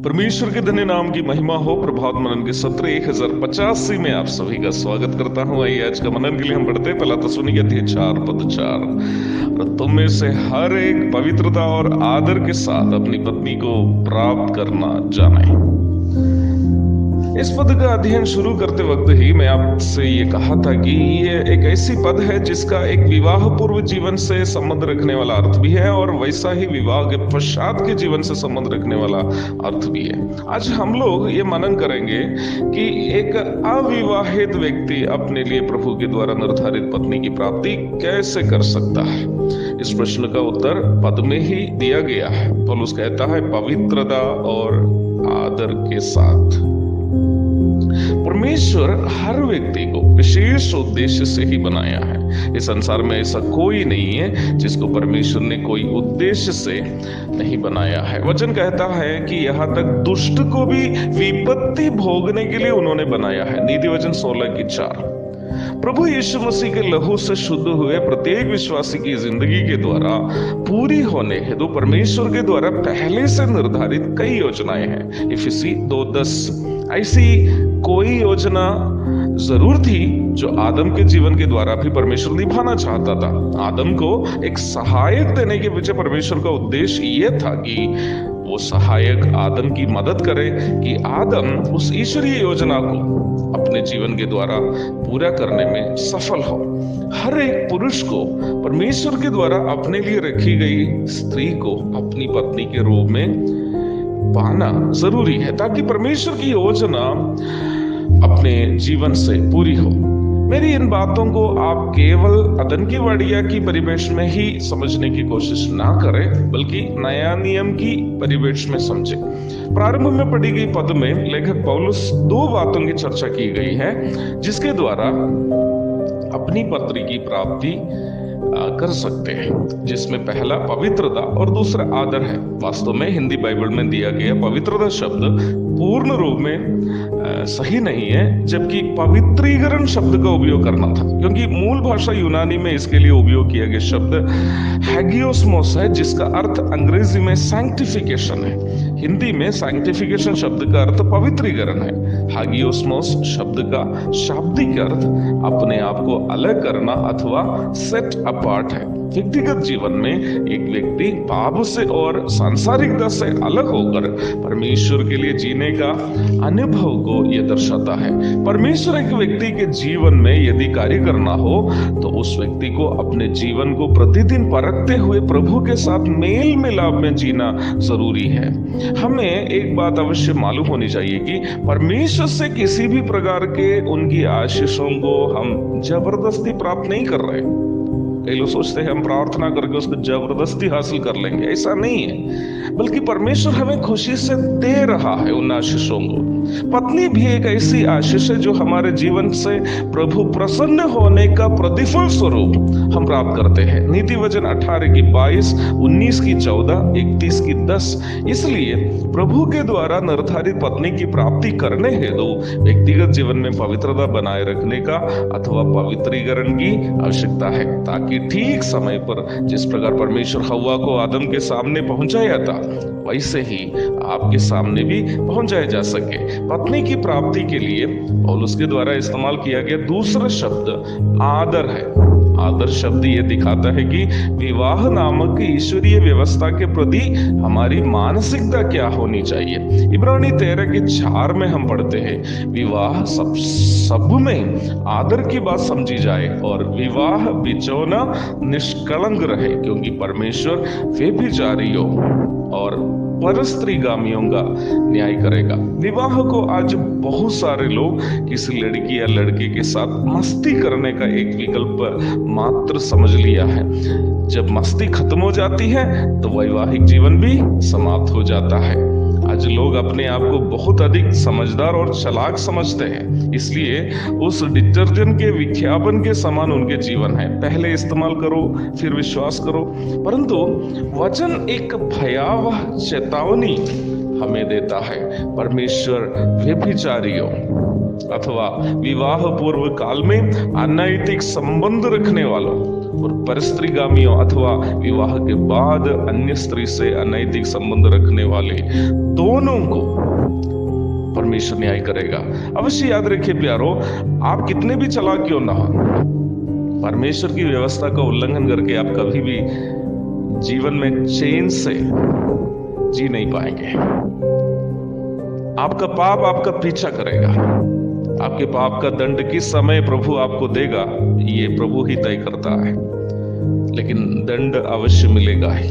परमेश्वर के धन्य नाम की महिमा हो। प्रभात मनन के सत्र 1085 में आप सभी का स्वागत करता हूं। आइए आज का मनन के लिए हम पढ़ते हैं पहला तस्सुलुनीकी अध्याय 4 पद 4। और तुम में से हर एक पवित्रता और आदर के साथ अपनी पत्नी को प्राप्त करना जाने। इस पद का अध्ययन शुरू करते वक्त ही मैं आपसे ये कहा था कि ये एक ऐसी पद है जिसका एक विवाह पूर्व जीवन से संबंध रखने वाला अर्थ भी है और वैसा ही विवाह के पश्चात के जीवन से संबंध रखने वाला अर्थ भी है। आज हम लोग ये मनन करेंगे कि एक अविवाहित व्यक्ति अपने लिए प्रभु के द्वारा निर्धारित पत्नी की प्राप्ति कैसे कर सकता है। इस प्रश्न का उत्तर पद में ही दिया गया है। पौलुस कहता है पवित्रता और आदर के साथ। परमेश्वर हर व्यक्ति को विशेष उद्देश्य से ही बनाया है। इस संसार में ऐसा कोई नहीं है जिसको परमेश्वर ने कोई उद्देश्य से नहीं बनाया है। वचन कहता है कि यहाँ तक दुष्ट को भी विपत्ति भोगने के लिए उन्होंने बनाया है। नीति वचन 16:4। प्रभु यीशु मसीह के लहू से शुद्ध हुए प्रत्येक विश्वासी की जिंदगी के द्वारा पूरी होने हेतु परमेश्वर के द्वारा पहले से निर्धारित कई योजनाएं हैं। इफिसी 2:10। ऐसी कोई योजना जरूर थी जो आदम के जीवन के द्वारा भी परमेश्वर निभाना चाहता था। आदम को एक सहायक देने के पीछे परमेश्वर का उद्देश्य यह था कि वो सहायक आदम की मदद करे कि आदम उस ईश्वरीय योजना को अपने जीवन के द्वारा पूरा करने में सफल हो। हर एक पुरुष को परमेश्वर के द्वारा अपने लिए रखी गई स्त्री को अपनी पत्नी के रूप में पाना जरूरी है ताकि परमेश्वर की योजना अपने जीवन से पूरी हो। मेरी इन बातों को आप केवल अदनकीवाड़िया की परिवेश में ही समझने की कोशिश ना करें बल्कि नया नियम की परिवेश में समझें। प्रारंभ में पढ़ी गई पद में लेखक पौलुस दो बातों की चर्चा की गई है जिसके द्वारा अपनी पत्नी की प्राप्ति कर सकते हैं, जिसमें पहला पवित्रता और दूसरा आदर है। वास्तव में हिंदी बाइबल में दिया गया पवित्रता शब्द पूर्ण रूप में सही नहीं है, जबकि पवित्रीकरण शब्द का उपयोग करना था, क्योंकि मूल भाषा यूनानी में इसके लिए उपयोग किया गया शब्द हैगियोस्मोस है, जिसका अर्थ अंग्रेजी में सैंक्टिफिकेशन है। हिंदी में सैंक्टिफिकेशन शब्द का अर्थ पवित्रीकरण है। हैगियोस्मोस शब्द का शाब्दिक अर्थ अपने आप को अलग करना अथवा सेट अपार्ट है। व्यक्तिगत जीवन में एक व्यक्ति पाप से और सांसारिकता से अलग होकर परमेश्वर के लिए जीने का अनुभव को यह दर्शाता है। परमेश्वर एक व्यक्ति के जीवन में यदि कार्य करना हो तो उस व्यक्ति को अपने जीवन को प्रतिदिन परखते हुए प्रभु के साथ मेल मिलाप में जीना जरूरी है। हमें एक बात अवश्य मालूम होनी चाहिए कि परमेश्वर से किसी भी प्रकार के उनकी आशीषों को हम जबरदस्ती प्राप्त नहीं कर रहे। कई लोग सोचते हैं हम प्रार्थना करके उसको जबरदस्ती हासिल कर लेंगे, ऐसा नहीं है, बल्कि परमेश्वर हमें खुशी से दे रहा है उन आशीषों को। पत्नी भी एक ऐसी आशीष है जो हमारे जीवन से प्रभु प्रसन्न होने का प्रतिफल स्वरूप हम प्राप्त करते हैं। नीति वचन 18:22, 19:14, 31:10। इसलिए प्रभु के द्वारा निर्धारित पत्नी की प्राप्ति करने हेतु व्यक्तिगत जीवन में पवित्रता बनाए रखने का अथवा पवित्रीकरण की आवश्यकता है, ताकि ठीक समय पर जिस प्रकार परमेश्वर हव्वा को आदम के सामने पहुंचाया था वैसे ही आपके सामने भी पहुंचाया जा सके। पत्नी की प्राप्ति के लिए पौलुस के द्वारा इस्तेमाल किया गया दूसरा शब्द आदर है। आदर शब्द ये दिखाता है कि विवाह नामक ईश्वरीय व्यवस्था के प्रति हमारी मानसिकता क्या होनी चाहिए। इब्रानी 13:4 में हम पढ़ते हैं विवाह सब में आदर की बात समझी जाए और विवाह बिचौना निष्कलंक रहे, क्योंकि परमेश्वर व्यभिचारियों और परस्त्रीगामियों का न्याय करेगा। विवाह को आज बहुत सारे लोग किसी लड़की या लड़के के साथ मस्ती करने का एक विकल्प मात्र समझ लिया है। जब मस्ती खत्म हो जाती है तो वैवाहिक जीवन भी समाप्त हो जाता है। आज लोग अपने आप को बहुत अधिक समझदार और चालाक समझते हैं, इसलिए उस डिटर्जेंट के विज्ञापन के समान उनके जीवन है। पहले इस्तेमाल करो फिर विश्वास करो। परंतु वचन एक भयावह चेतावनी हमें देता है। परमेश्वर व्यभिचारियों अथवा विवाह पूर्व काल में अनैतिक संबंध रखने वालों और परस्त्रीगामियों अथवा विवाह के बाद अन्य स्त्री से अनैतिक संबंध रखने वाले दोनों को परमेश्वर न्याय करेगा। अवश्य याद रखिए प्यारो, आप कितने भी चालाक क्यों ना हो, परमेश्वर की व्यवस्था का उल्लंघन करके आप कभी भी जीवन में चैन से जी नहीं पाएंगे। आपका पाप आपका पीछा करेगा। आपके पाप का दंड किस समय प्रभु आपको देगा ये प्रभु ही तय करता है, लेकिन दंड अवश्य मिलेगा ही।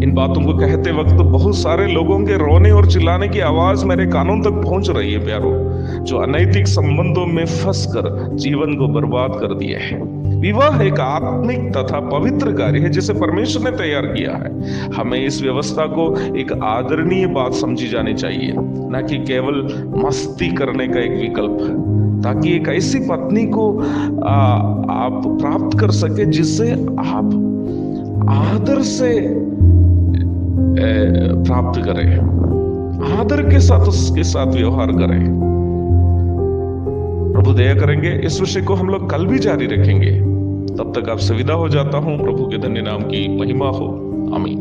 इन बातों को कहते वक्त तो बहुत सारे लोगों के रोने और चिल्लाने की आवाज मेरे कानों तक पहुंच रही है प्यारो, जो अनैतिक संबंधों में फंसकर जीवन को बर्बाद कर दिए हैं। विवाह एक आत्मिक तथा पवित्र कार्य है जिसे परमेश्वर ने तैयार किया है। हमें इस व्यवस्था को एक आदरणीय बात समझी जानी चाहिए, न कि केवल मस्ती करने का एक विकल्प है, ताकि एक ऐसी पत्नी को आप प्राप्त कर सके जिसे आप आदर से प्राप्त करें, आदर के साथ उसके साथ व्यवहार करें। प्रभु दया करेंगे। इस विषय को हम लोग कल भी जारी रखेंगे। तब तक आपसे विदा हो जाता हूं। प्रभु के धन्य नाम की महिमा हो। आमीन।